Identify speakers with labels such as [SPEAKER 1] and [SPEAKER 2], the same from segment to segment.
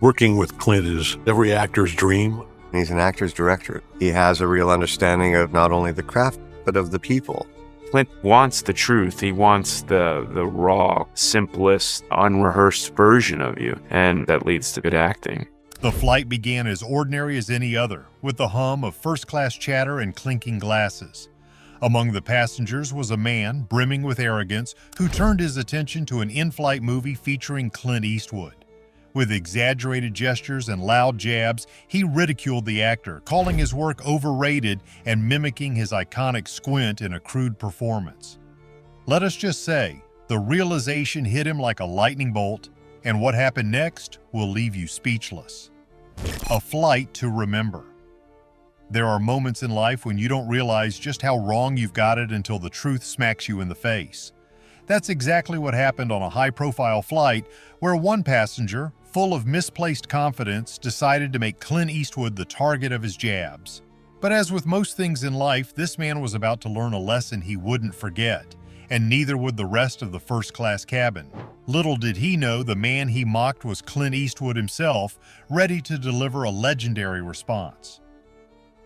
[SPEAKER 1] Working with Clint is every actor's dream.
[SPEAKER 2] He's an actor's director. He has a real understanding of not only the craft, but of the people.
[SPEAKER 3] Clint wants the truth. He wants the raw, simplest, unrehearsed version of you, and that leads to good acting.
[SPEAKER 4] The flight began as ordinary as any other, with the hum of first-class chatter and clinking glasses. Among the passengers was a man, brimming with arrogance, who turned his attention to an in-flight movie featuring Clint Eastwood. With exaggerated gestures and loud jabs, he ridiculed the actor, calling his work overrated and mimicking his iconic squint in a crude performance. Let us just say, the realization hit him like a lightning bolt, and what happened next will leave you speechless. A flight to remember. There are moments in life when you don't realize just how wrong you've got it until the truth smacks you in the face. That's exactly what happened on a high-profile flight where one passenger, full of misplaced confidence, decided to make Clint Eastwood the target of his jabs. But as with most things in life, this man was about to learn a lesson he wouldn't forget, and neither would the rest of the first-class cabin. Little did he know the man he mocked was Clint Eastwood himself, ready to deliver a legendary response.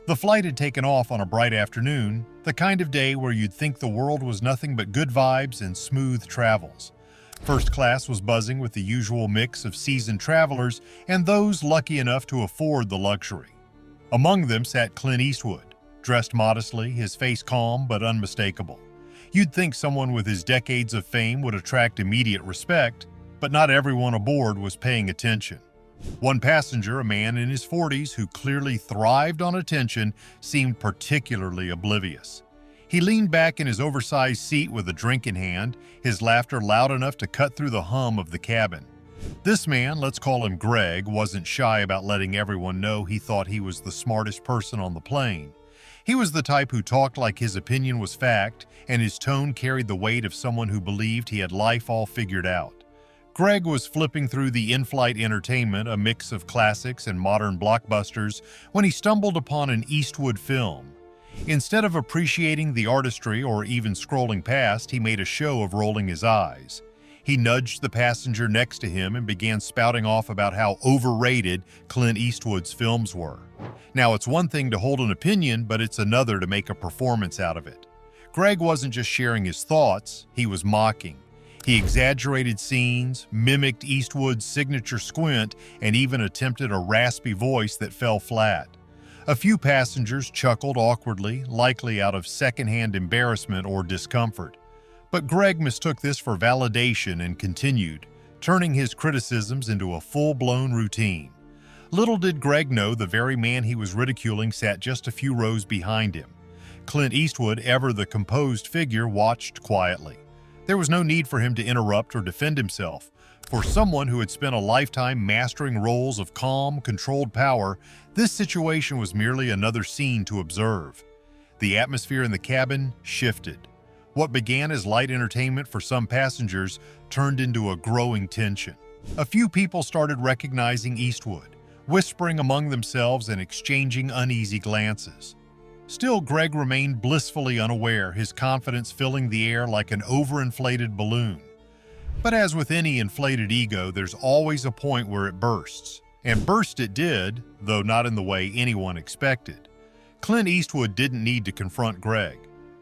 [SPEAKER 4] The flight had taken off on a bright afternoon, the kind of day where you'd think the world was nothing but good vibes and smooth travels. First class was buzzing with the usual mix of seasoned travelers and those lucky enough to afford the luxury. Among them sat Clint Eastwood, dressed modestly, his face calm but unmistakable. You'd think someone with his decades of fame would attract immediate respect, but not everyone aboard was paying attention. One passenger, a man in his 40s who clearly thrived on attention, seemed particularly oblivious. He leaned back in his oversized seat with a drink in hand, his laughter loud enough to cut through the hum of the cabin. This man, let's call him Greg, wasn't shy about letting everyone know he thought he was the smartest person on the plane. He was the type who talked like his opinion was fact, and his tone carried the weight of someone who believed he had life all figured out. Greg was flipping through the in-flight entertainment, a mix of classics and modern blockbusters, when he stumbled upon an Eastwood film. Instead of appreciating the artistry or even scrolling past, he made a show of rolling his eyes. He nudged the passenger next to him and began spouting off about how overrated Clint Eastwood's films were. Now, it's one thing to hold an opinion, but it's another to make a performance out of it. Greg wasn't just sharing his thoughts, he was mocking. He exaggerated scenes, mimicked Eastwood's signature squint, and even attempted a raspy voice that fell flat. A few passengers chuckled awkwardly, likely out of secondhand embarrassment or discomfort. But Greg mistook this for validation and continued, turning his criticisms into a full-blown routine. Little did Greg know the very man he was ridiculing sat just a few rows behind him. Clint Eastwood, ever the composed figure, watched quietly. There was no need for him to interrupt or defend himself. For someone who had spent a lifetime mastering roles of calm, controlled power, this situation was merely another scene to observe. The atmosphere in the cabin shifted. What began as light entertainment for some passengers turned into a growing tension. A few people started recognizing Eastwood, whispering among themselves and exchanging uneasy glances. Still, Greg remained blissfully unaware, his confidence filling the air like an overinflated balloon. But as with any inflated ego, there's always a point where it bursts. And burst it did, though not in the way anyone expected. Clint Eastwood didn't need to confront Greg.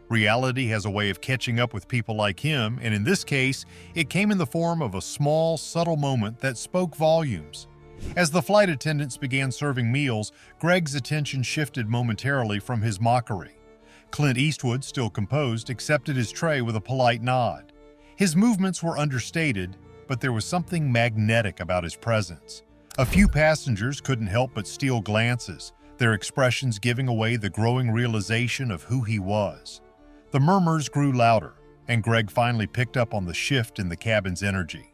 [SPEAKER 4] Reality has a way of catching up with people like him, and in this case, it came in the form of a small, subtle moment that spoke volumes. As the flight attendants began serving meals, Greg's attention shifted momentarily from his mockery. Clint Eastwood, still composed, accepted his tray with a polite nod. His movements were understated, but there was something magnetic about his presence. A few passengers couldn't help but steal glances, their expressions giving away the growing realization of who he was. The murmurs grew louder, and Greg finally picked up on the shift in the cabin's energy.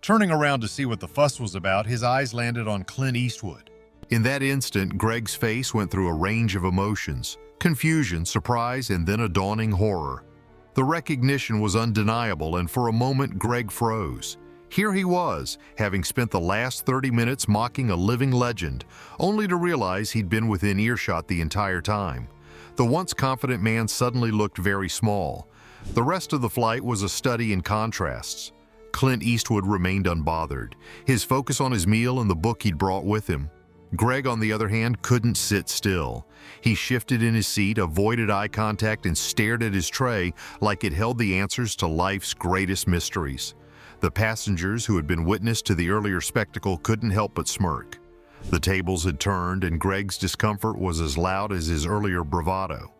[SPEAKER 4] Turning around to see what the fuss was about, his eyes landed on Clint Eastwood. In that instant, Greg's face went through a range of emotions: confusion, surprise, and then a dawning horror. The recognition was undeniable, and for a moment Greg froze. Here he was, having spent the last 30 minutes mocking a living legend, only to realize he'd been within earshot the entire time. The once confident man suddenly looked very small. The rest of the flight was a study in contrasts. Clint Eastwood remained unbothered, his focus on his meal and the book he'd brought with him. Greg, on the other hand, couldn't sit still. He shifted in his seat, avoided eye contact, and stared at his tray like it held the answers to life's greatest mysteries. The passengers who had been witness to the earlier spectacle couldn't help but smirk. The tables had turned, and Greg's discomfort was as loud as his earlier bravado.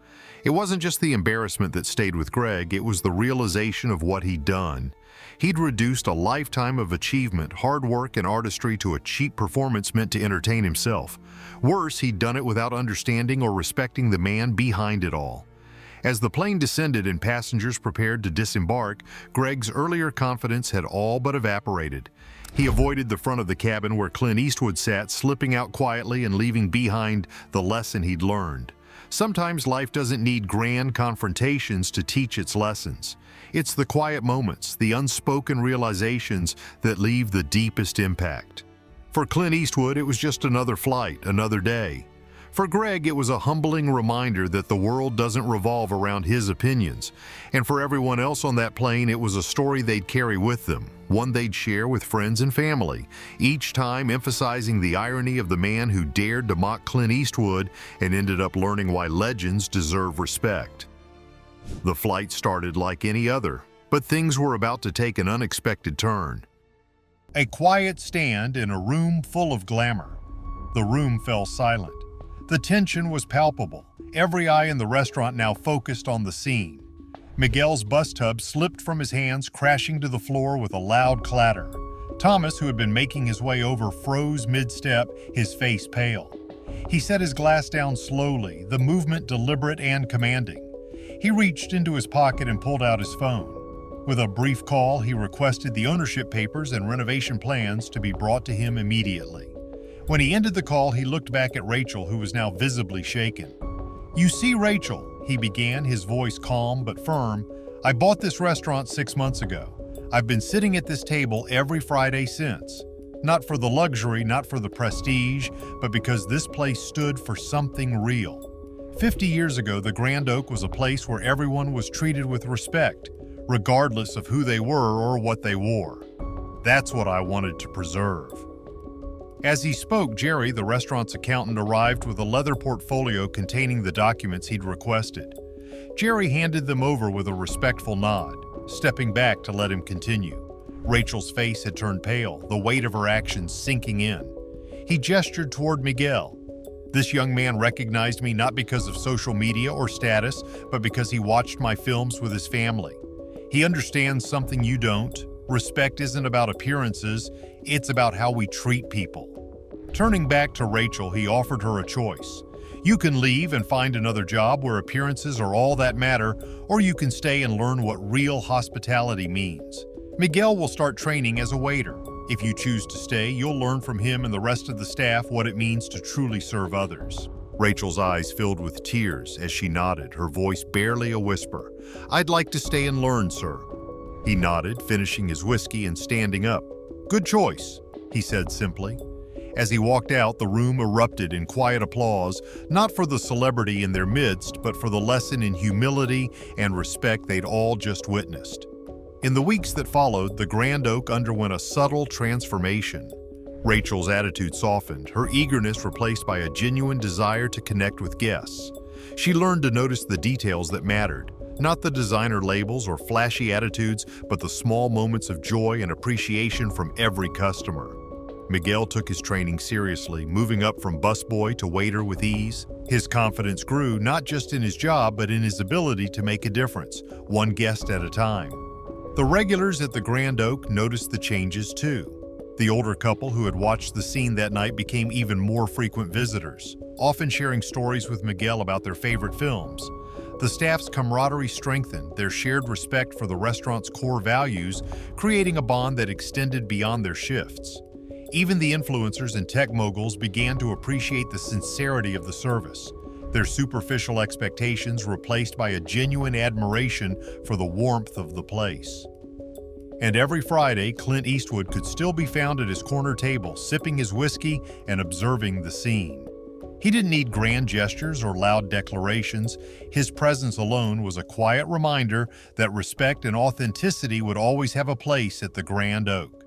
[SPEAKER 4] It wasn't just the embarrassment that stayed with Greg, it was the realization of what he'd done. He'd reduced a lifetime of achievement, hard work, and artistry to a cheap performance meant to entertain himself. Worse, he'd done it without understanding or respecting the man behind it all. As the plane descended and passengers prepared to disembark, Greg's earlier confidence had all but evaporated. He avoided the front of the cabin where Clint Eastwood sat, slipping out quietly and leaving behind the lesson he'd learned. Sometimes life doesn't need grand confrontations to teach its lessons. It's the quiet moments, the unspoken realizations that leave the deepest impact. For Clint Eastwood, it was just another flight, another day. For Greg, it was a humbling reminder that the world doesn't revolve around his opinions. And for everyone else on that plane, it was a story they'd carry with them, one they'd share with friends and family, each time emphasizing the irony of the man who dared to mock Clint Eastwood and ended up learning why legends deserve respect. The flight started like any other, but things were about to take an unexpected turn. A quiet stand in a room full of glamour. The room fell silent. The tension was palpable, every eye in the restaurant now focused on the scene. Miguel's bus tub slipped from his hands, crashing to the floor with a loud clatter. Thomas, who had been making his way over, froze mid-step, his face pale. He set his glass down slowly, the movement deliberate and commanding. He reached into his pocket and pulled out his phone. With a brief call, he requested the ownership papers and renovation plans to be brought to him immediately. When he ended the call, he looked back at Rachel, who was now visibly shaken. "You see, Rachel," he began, his voice calm but firm, "I bought this restaurant 6 months ago. I've been sitting at this table every Friday since. Not for the luxury, not for the prestige, but because this place stood for something real. 50 years ago, the Grand Oak was a place where everyone was treated with respect, regardless of who they were or what they wore. That's what I wanted to preserve." As he spoke, Jerry, the restaurant's accountant, arrived with a leather portfolio containing the documents he'd requested. Jerry handed them over with a respectful nod, stepping back to let him continue. Rachel's face had turned pale, the weight of her actions sinking in. He gestured toward Miguel. "This young man recognized me not because of social media or status, but because he watched my films with his family. He understands something you don't. Respect isn't about appearances, it's about how we treat people." Turning back to Rachel, he offered her a choice. "You can leave and find another job where appearances are all that matter, or you can stay and learn what real hospitality means. Miguel will start training as a waiter. If you choose to stay, you'll learn from him and the rest of the staff what it means to truly serve others." Rachel's eyes filled with tears as she nodded, her voice barely a whisper. "I'd like to stay and learn, sir." He nodded, finishing his whiskey and standing up. "Good choice," he said simply. As he walked out, the room erupted in quiet applause, not for the celebrity in their midst, but for the lesson in humility and respect they'd all just witnessed. In the weeks that followed, the Grand Oak underwent a subtle transformation. Rachel's attitude softened, her eagerness replaced by a genuine desire to connect with guests. She learned to notice the details that mattered, not the designer labels or flashy attitudes, but the small moments of joy and appreciation from every customer. Miguel took his training seriously, moving up from busboy to waiter with ease. His confidence grew, not just in his job, but in his ability to make a difference, one guest at a time. The regulars at the Grand Oak noticed the changes too. The older couple who had watched the scene that night became even more frequent visitors, often sharing stories with Miguel about their favorite films. The staff's camaraderie strengthened, their shared respect for the restaurant's core values, creating a bond that extended beyond their shifts. Even the influencers and tech moguls began to appreciate the sincerity of the service, their superficial expectations replaced by a genuine admiration for the warmth of the place. And every Friday, Clint Eastwood could still be found at his corner table, sipping his whiskey and observing the scene. He didn't need grand gestures or loud declarations. His presence alone was a quiet reminder that respect and authenticity would always have a place at the Grand Oak.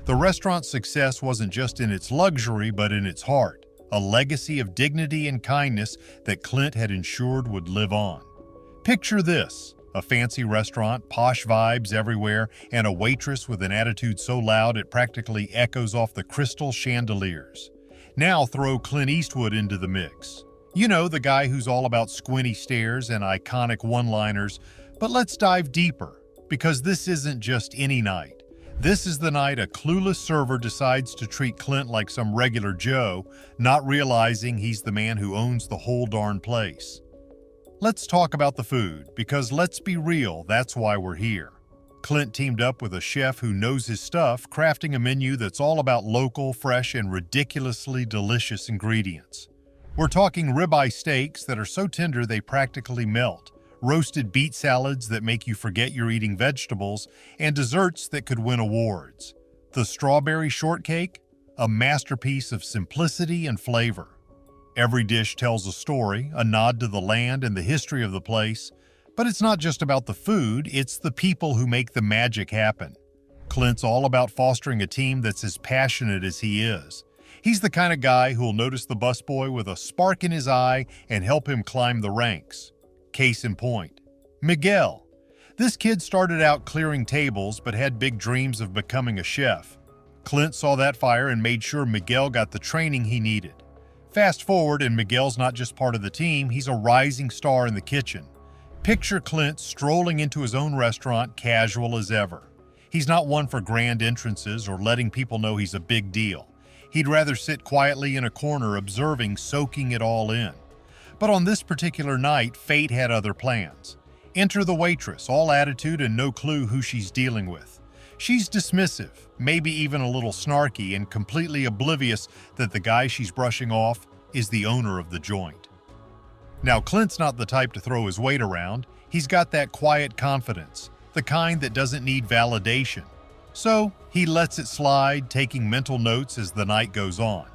[SPEAKER 4] The restaurant's success wasn't just in its luxury, but in its heart, a legacy of dignity and kindness that Clint had ensured would live on. Picture this: a fancy restaurant, posh vibes everywhere, and a waitress with an attitude so loud it practically echoes off the crystal chandeliers. Now throw Clint Eastwood into the mix. You know, the guy who's all about squinty stares and iconic one-liners. But let's dive deeper, because this isn't just any night. This is the night a clueless server decides to treat Clint like some regular Joe, not realizing he's the man who owns the whole darn place. Let's talk about the food, because let's be real, that's why we're here. Clint teamed up with a chef who knows his stuff, crafting a menu that's all about local, fresh, and ridiculously delicious ingredients. We're talking ribeye steaks that are so tender they practically melt, roasted beet salads that make you forget you're eating vegetables, and desserts that could win awards. The strawberry shortcake, a masterpiece of simplicity and flavor. Every dish tells a story, a nod to the land and the history of the place. But it's not just about the food, it's the people who make the magic happen. Clint's all about fostering a team that's as passionate as he is. He's the kind of guy who'll notice the busboy with a spark in his eye and help him climb the ranks. Case in point, Miguel. This kid started out clearing tables but had big dreams of becoming a chef. Clint saw that fire and made sure Miguel got the training he needed. Fast forward, and Miguel's not just part of the team, he's a rising star in the kitchen. Picture Clint strolling into his own restaurant, casual as ever. He's not one for grand entrances or letting people know he's a big deal. He'd rather sit quietly in a corner observing, soaking it all in. But on this particular night, fate had other plans. Enter the waitress, all attitude and no clue who she's dealing with. She's dismissive, maybe even a little snarky, and completely oblivious that the guy she's brushing off is the owner of the joint. Now, Clint's not the type to throw his weight around. He's got that quiet confidence, the kind that doesn't need validation. So, he lets it slide, taking mental notes as the night goes on.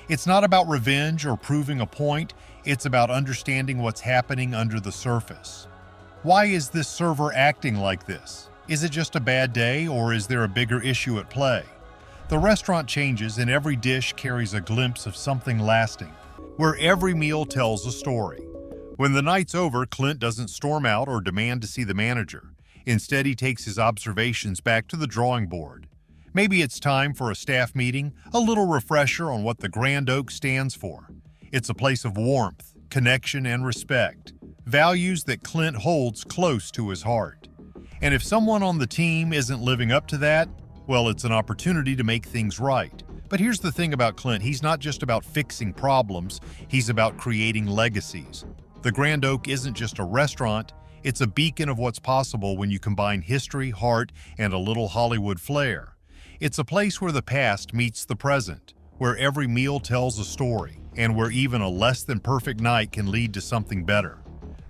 [SPEAKER 4] It's not about revenge or proving a point, it's about understanding what's happening under the surface. Why is this server acting like this? Is it just a bad day, or is there a bigger issue at play? The restaurant changes and every dish carries a glimpse of something lasting, where every meal tells a story. When the night's over, Clint doesn't storm out or demand to see the manager. Instead, he takes his observations back to the drawing board. Maybe it's time for a staff meeting, a little refresher on what the Grand Oak stands for. It's a place of warmth, connection, and respect, values that Clint holds close to his heart. And if someone on the team isn't living up to that, well, it's an opportunity to make things right. But here's the thing about Clint, he's not just about fixing problems, he's about creating legacies. The Grand Oak isn't just a restaurant, it's a beacon of what's possible when you combine history, heart, and a little Hollywood flair. It's a place where the past meets the present, where every meal tells a story, and where even a less than perfect night can lead to something better.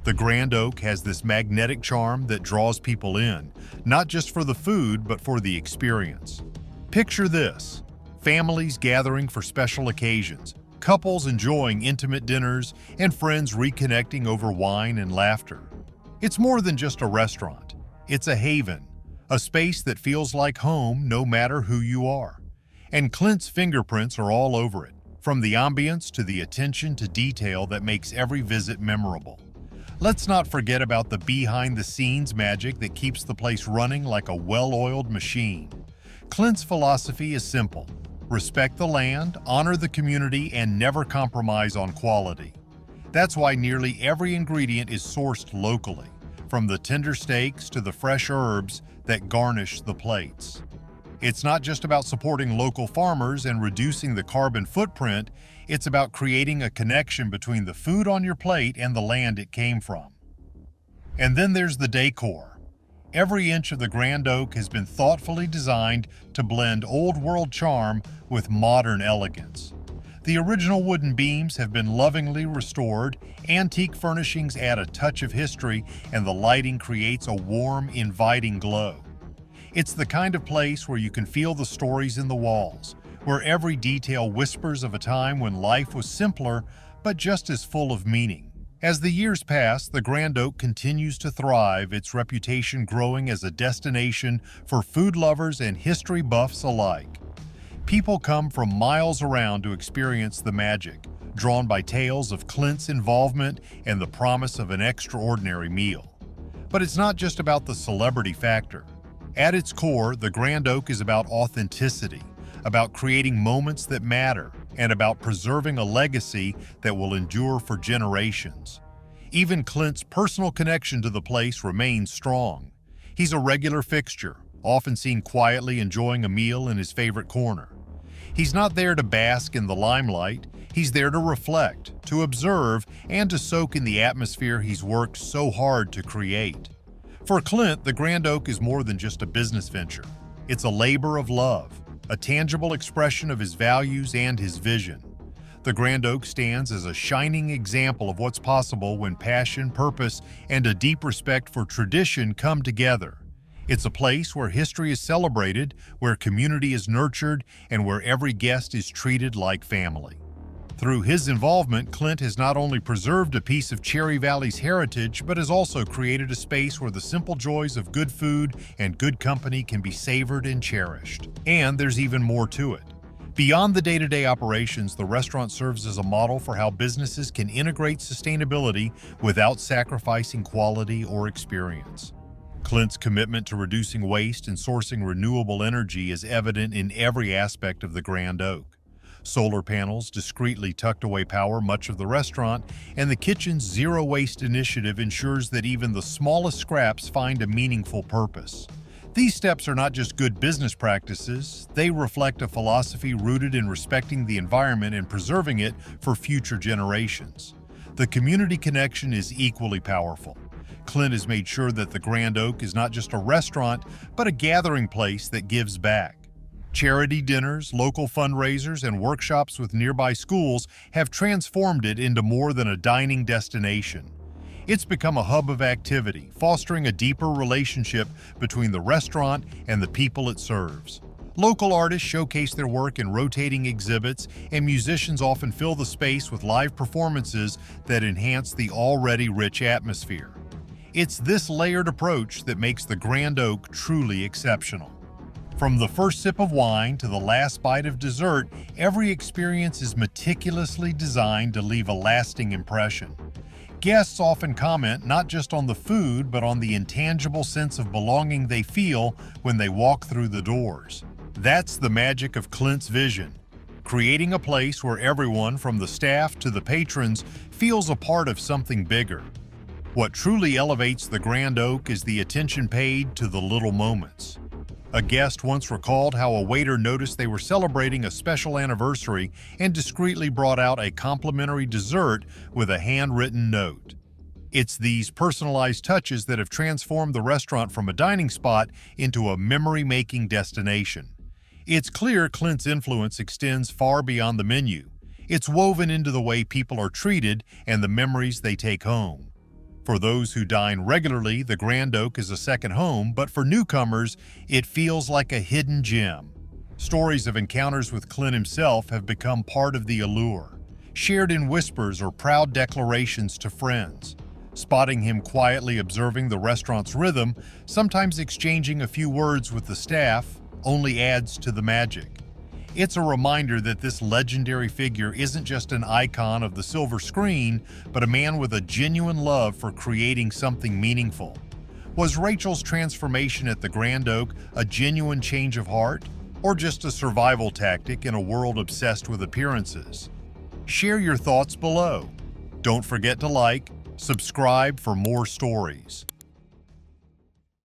[SPEAKER 4] The Grand Oak has this magnetic charm that draws people in, not just for the food, but for the experience. Picture this: families gathering for special occasions, couples enjoying intimate dinners, and friends reconnecting over wine and laughter. It's more than just a restaurant. It's a haven, a space that feels like home no matter who you are. And Clint's fingerprints are all over it, from the ambience to the attention to detail that makes every visit memorable. Let's not forget about the behind-the-scenes magic that keeps the place running like a well-oiled machine. Clint's philosophy is simple: respect the land, honor the community, and never compromise on quality. That's why nearly every ingredient is sourced locally, from the tender steaks to the fresh herbs that garnish the plates. It's not just about supporting local farmers and reducing the carbon footprint, it's about creating a connection between the food on your plate and the land it came from. And then there's the decor. Every inch of the Grand Oak has been thoughtfully designed to blend old-world charm with modern elegance. The original wooden beams have been lovingly restored, antique furnishings add a touch of history, and the lighting creates a warm, inviting glow. It's the kind of place where you can feel the stories in the walls, where every detail whispers of a time when life was simpler, but just as full of meaning. As the years pass, the Grand Oak continues to thrive, its reputation growing as a destination for food lovers and history buffs alike. People come from miles around to experience the magic, drawn by tales of Clint's involvement and the promise of an extraordinary meal. But it's not just about the celebrity factor. At its core, the Grand Oak is about authenticity, about creating moments that matter, and about preserving a legacy that will endure for generations. Even Clint's personal connection to the place remains strong. He's a regular fixture, often seen quietly enjoying a meal in his favorite corner. He's not there to bask in the limelight, he's there to reflect, to observe, and to soak in the atmosphere he's worked so hard to create. For Clint, the Grand Oak is more than just a business venture. It's a labor of love, a tangible expression of his values and his vision. The Grand Oak stands as a shining example of what's possible when passion, purpose, and a deep respect for tradition come together. It's a place where history is celebrated, where community is nurtured, and where every guest is treated like family. Through his involvement, Clint has not only preserved a piece of Cherry Valley's heritage, but has also created a space where the simple joys of good food and good company can be savored and cherished. And there's even more to it. Beyond the day-to-day operations, the restaurant serves as a model for how businesses can integrate sustainability without sacrificing quality or experience. Clint's commitment to reducing waste and sourcing renewable energy is evident in every aspect of the Grand Oak. Solar panels discreetly tucked away power much of the restaurant, and the kitchen's zero-waste initiative ensures that even the smallest scraps find a meaningful purpose. These steps are not just good business practices, they reflect a philosophy rooted in respecting the environment and preserving it for future generations. The community connection is equally powerful. Clint has made sure that the Grand Oak is not just a restaurant, but a gathering place that gives back. Charity dinners, local fundraisers, and workshops with nearby schools have transformed it into more than a dining destination. It's become a hub of activity, fostering a deeper relationship between the restaurant and the people it serves. Local artists showcase their work in rotating exhibits, and musicians often fill the space with live performances that enhance the already rich atmosphere. It's this layered approach that makes the Grand Oak truly exceptional. From the first sip of wine to the last bite of dessert, every experience is meticulously designed to leave a lasting impression. Guests often comment not just on the food, but on the intangible sense of belonging they feel when they walk through the doors. That's the magic of Clint's vision, creating a place where everyone, from the staff to the patrons, feels a part of something bigger. What truly elevates the Grand Oak is the attention paid to the little moments. A guest once recalled how a waiter noticed they were celebrating a special anniversary and discreetly brought out a complimentary dessert with a handwritten note. It's these personalized touches that have transformed the restaurant from a dining spot into a memory-making destination. It's clear Clint's influence extends far beyond the menu. It's woven into the way people are treated and the memories they take home. For those who dine regularly, the Grand Oak is a second home, but for newcomers, it feels like a hidden gem. Stories of encounters with Clint himself have become part of the allure, shared in whispers or proud declarations to friends. Spotting him quietly observing the restaurant's rhythm, sometimes exchanging a few words with the staff, only adds to the magic. It's a reminder that this legendary figure isn't just an icon of the silver screen, but a man with a genuine love for creating something meaningful. Was Rachel's transformation at the Grand Oak a genuine change of heart, or just a survival tactic in a world obsessed with appearances? Share your thoughts below. Don't forget to like, subscribe for more stories.